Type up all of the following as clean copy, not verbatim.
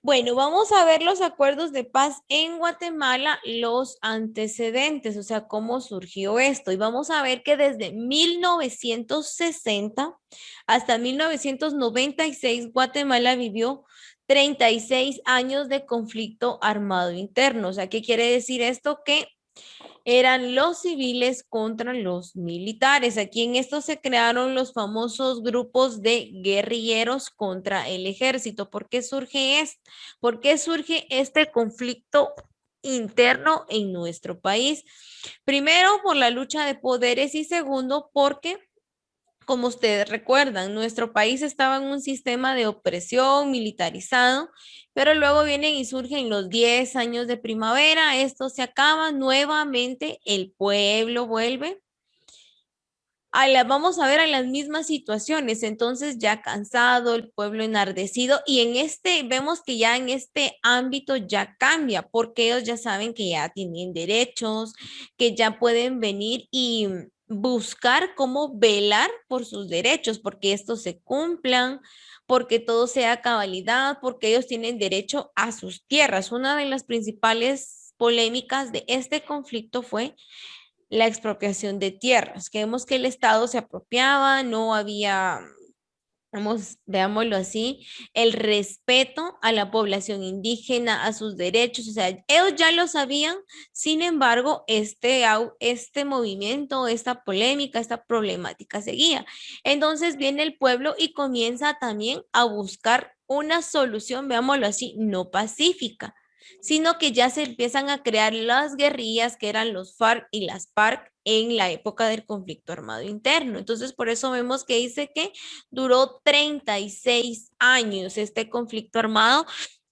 Bueno, vamos a ver los acuerdos de paz en Guatemala, los antecedentes, o sea, cómo surgió esto. Y vamos a ver que desde 1960 hasta 1996 Guatemala vivió 36 años de conflicto armado interno. O sea, ¿qué quiere decir esto? Que eran los civiles contra los militares. Aquí en esto se crearon los famosos grupos de guerrilleros contra el ejército. ¿Por qué surge esto? ¿Por qué surge este conflicto interno en nuestro país? Primero, por la lucha de poderes y segundo, porque como ustedes recuerdan, nuestro país estaba en un sistema de opresión militarizado, pero luego vienen y surgen los 10 años de primavera, esto se acaba, nuevamente el pueblo vuelve vamos a ver a las mismas situaciones, entonces ya cansado, el pueblo enardecido, y en este, vemos que ya en este ámbito ya cambia, porque ellos ya saben que ya tienen derechos, que ya pueden venir y buscar cómo velar por sus derechos, porque estos se cumplan, porque todo sea cabalidad, porque ellos tienen derecho a sus tierras. Una de las principales polémicas de este conflicto fue la expropiación de tierras, que vemos que el Estado se apropiaba, no había, vamos, veámoslo así, el respeto a la población indígena, a sus derechos, o sea, ellos ya lo sabían, sin embargo, este movimiento, esta polémica, esta problemática seguía. Entonces viene el pueblo y comienza también a buscar una solución, veámoslo así, no pacífica, sino que ya se empiezan a crear las guerrillas que eran los FARC y las PARC en la época del conflicto armado interno. Entonces, por eso vemos que dice que duró 36 años este conflicto armado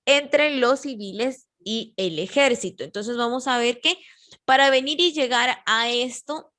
entre los civiles y el ejército. Entonces, vamos a ver que para venir y llegar a esto,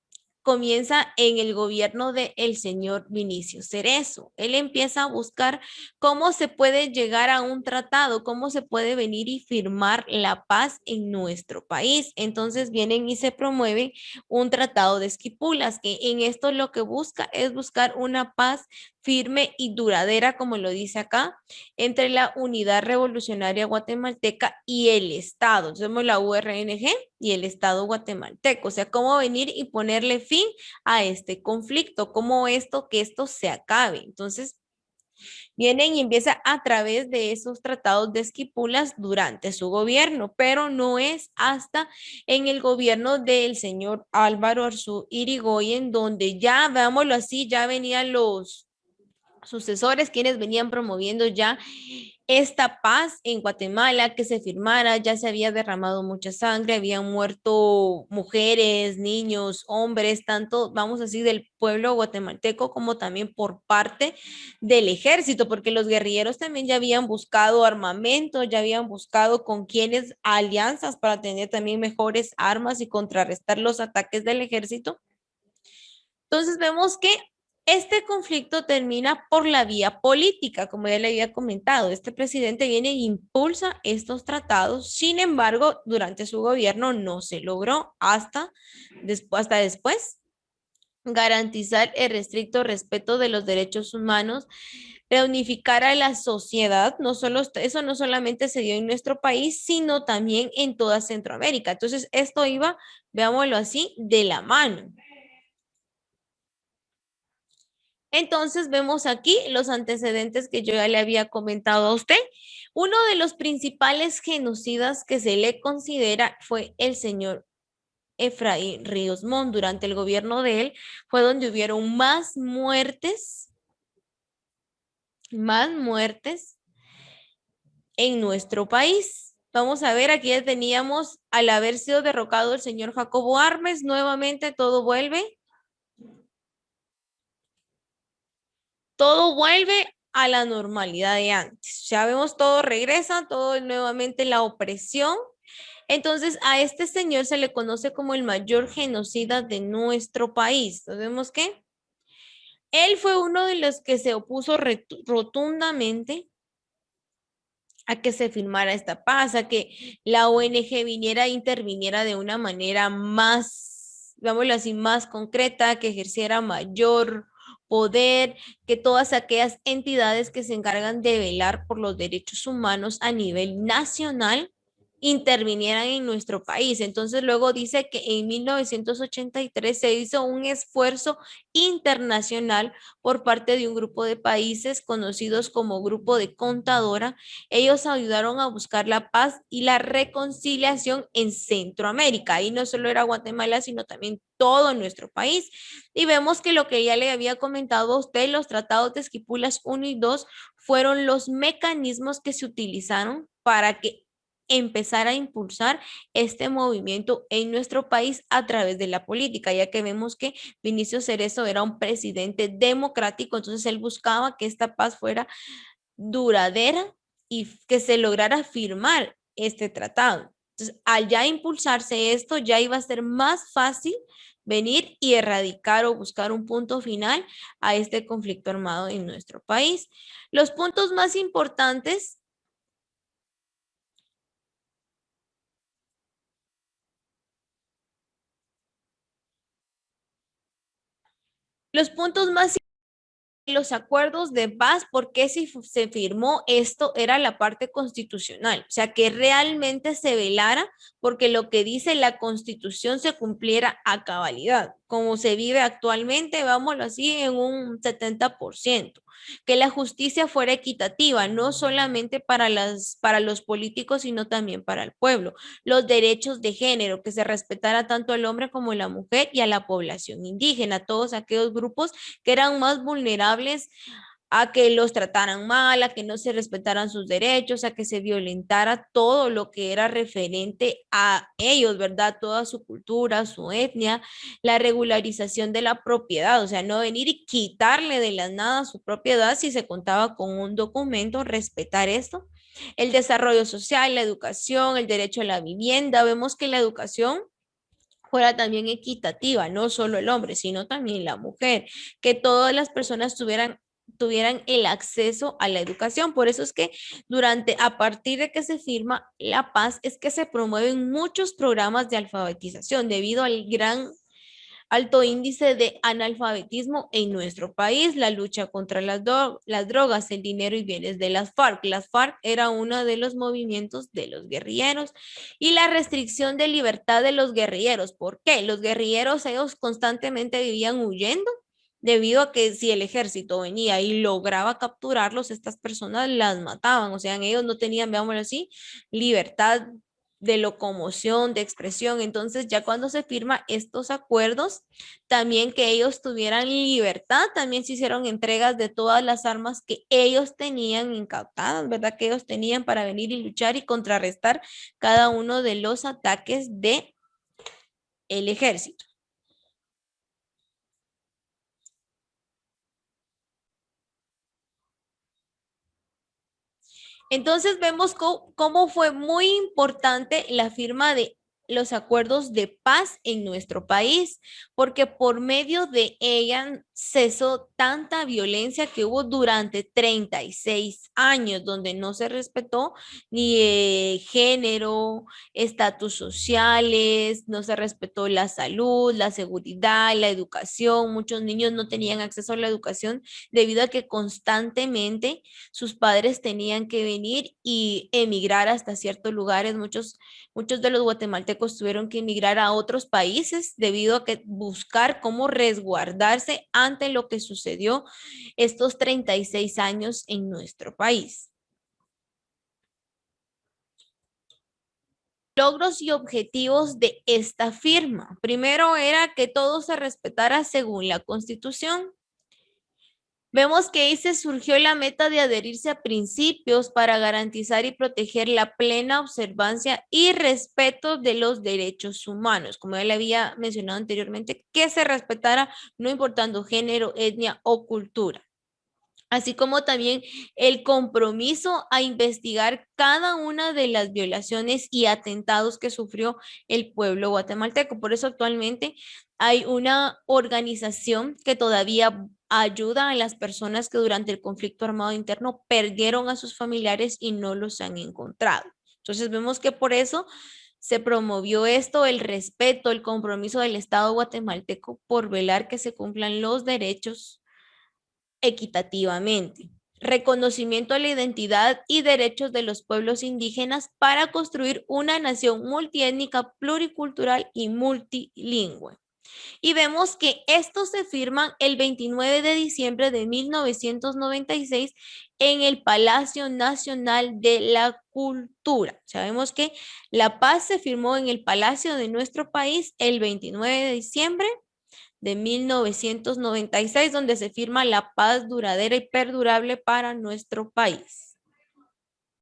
comienza en el gobierno del señor Vinicio Cerezo. Él empieza a buscar cómo se puede llegar a un tratado, cómo se puede venir y firmar la paz en nuestro país. Entonces vienen y se promueve un tratado de Esquipulas, que en esto lo que busca es buscar una paz firme y duradera, como lo dice acá, entre la Unidad Revolucionaria Guatemalteca y el Estado. Entonces, vemos la URNG y el Estado guatemalteco, o sea, cómo venir y ponerle fin a este conflicto, cómo que esto se acabe. Entonces, vienen y empieza a través de esos tratados de Esquipulas durante su gobierno, pero no es hasta en el gobierno del señor Álvaro Arzú Irigoyen, donde ya, veámoslo así, ya venían los sucesores quienes venían promoviendo ya esta paz en Guatemala, que se firmara, ya se había derramado mucha sangre, habían muerto mujeres, niños, hombres, tanto, vamos a decir, del pueblo guatemalteco como también por parte del ejército, porque los guerrilleros también ya habían buscado armamento, ya habían buscado con quienes alianzas para tener también mejores armas y contrarrestar los ataques del ejército. Entonces vemos que este conflicto termina por la vía política, como ya le había comentado. Este presidente viene e impulsa estos tratados, sin embargo, durante su gobierno no se logró hasta después garantizar el restricto respeto de los derechos humanos, reunificar a la sociedad, no solo, eso no solamente se dio en nuestro país, sino también en toda Centroamérica. Entonces, esto iba, veámoslo así, de la mano. Entonces vemos aquí los antecedentes que yo ya le había comentado a usted. Uno de los principales genocidas que se le considera fue el señor Efraín Ríos Montt. Durante el gobierno de él fue donde hubieron más muertes en nuestro país. Vamos a ver, aquí ya teníamos, al haber sido derrocado el señor Jacobo Armes, nuevamente todo vuelve a la normalidad de antes. Ya vemos todo regresa, todo nuevamente la opresión. Entonces, a este señor se le conoce como el mayor genocida de nuestro país. Entonces, vemos que él fue uno de los que se opuso rotundamente a que se firmara esta paz, a que la ONG viniera e interviniera de una manera más, digámoslo así, más concreta, que ejerciera mayor poder, que todas aquellas entidades que se encargan de velar por los derechos humanos a nivel nacional intervinieran en nuestro país. Entonces luego dice que en 1983 se hizo un esfuerzo internacional por parte de un grupo de países conocidos como Grupo de Contadora. Ellos ayudaron a buscar la paz y la reconciliación en Centroamérica. Y no solo era Guatemala, sino también todo nuestro país. Y vemos que lo que ya le había comentado a usted, los tratados de Esquipulas 1 y 2 fueron los mecanismos que se utilizaron para que empezar a impulsar este movimiento en nuestro país a través de la política, ya que vemos que Vinicio Cerezo era un presidente democrático, entonces él buscaba que esta paz fuera duradera y que se lograra firmar este tratado. Entonces, al ya impulsarse esto, ya iba a ser más fácil venir y erradicar o buscar un punto final a este conflicto armado en nuestro país. Los puntos más importantes, los puntos más los acuerdos de paz, ¿por qué si se firmó esto? Era la parte constitucional, o sea, que realmente se velara porque lo que dice la constitución se cumpliera a cabalidad, como se vive actualmente, vámonos así, en un 70%, que la justicia fuera equitativa, no solamente para los políticos, sino también para el pueblo, los derechos de género, que se respetara tanto al hombre como a la mujer y a la población indígena, todos aquellos grupos que eran más vulnerables a que los trataran mal, a que no se respetaran sus derechos, a que se violentara todo lo que era referente a ellos, ¿verdad? Toda su cultura, su etnia, la regularización de la propiedad, o sea, no venir y quitarle de la nada su propiedad si se contaba con un documento, respetar esto. El desarrollo social, la educación, el derecho a la vivienda, vemos que la educación fuera también equitativa, no solo el hombre, sino también la mujer, que todas las personas tuvieran el acceso a la educación. Por eso es que a partir de que se firma la paz, es que se promueven muchos programas de alfabetización debido al gran alto índice de analfabetismo en nuestro país, la lucha contra las drogas, el dinero y bienes de las FARC. Las FARC era uno de los movimientos de los guerrilleros y la restricción de libertad de los guerrilleros. ¿Por qué? Los guerrilleros, ellos constantemente vivían huyendo debido a que si el ejército venía y lograba capturarlos, estas personas las mataban, o sea, ellos no tenían, veámoslo así, libertad de locomoción, de expresión. Entonces, ya cuando se firma estos acuerdos, también que ellos tuvieran libertad, también se hicieron entregas de todas las armas que ellos tenían incautadas, ¿verdad? Que ellos tenían para venir y luchar y contrarrestar cada uno de los ataques de el ejército. Entonces vemos cómo fue muy importante la firma de los acuerdos de paz en nuestro país, porque por medio de ella cesó tanta violencia que hubo durante 36 años, donde no se respetó ni género, estatus sociales, no se respetó la salud, la seguridad, la educación. Muchos niños no tenían acceso a la educación debido a que constantemente sus padres tenían que venir y emigrar hasta ciertos lugares. Muchos de los guatemaltecos tuvieron que emigrar a otros países debido a que buscar cómo resguardarse ante lo que sucedió estos 36 años en nuestro país. Logros y objetivos de esta firma. Primero era que todo se respetara según la Constitución. Vemos que ahí se surgió la meta de adherirse a principios para garantizar y proteger la plena observancia y respeto de los derechos humanos, como ya le había mencionado anteriormente, que se respetara no importando género, etnia o cultura, así como también el compromiso a investigar cada una de las violaciones y atentados que sufrió el pueblo guatemalteco. Por eso actualmente hay una organización que todavía ayuda a las personas que durante el conflicto armado interno perdieron a sus familiares y no los han encontrado. Entonces vemos que por eso se promovió esto, el respeto, el compromiso del Estado guatemalteco por velar que se cumplan los derechos equitativamente. Reconocimiento a la identidad y derechos de los pueblos indígenas para construir una nación multiétnica, pluricultural y multilingüe. Y vemos que estos se firman el 29 de diciembre de 1996 en el Palacio Nacional de la Cultura. Sabemos que la paz se firmó en el Palacio de nuestro país el 29 de diciembre de 1996, donde se firma la paz duradera y perdurable para nuestro país.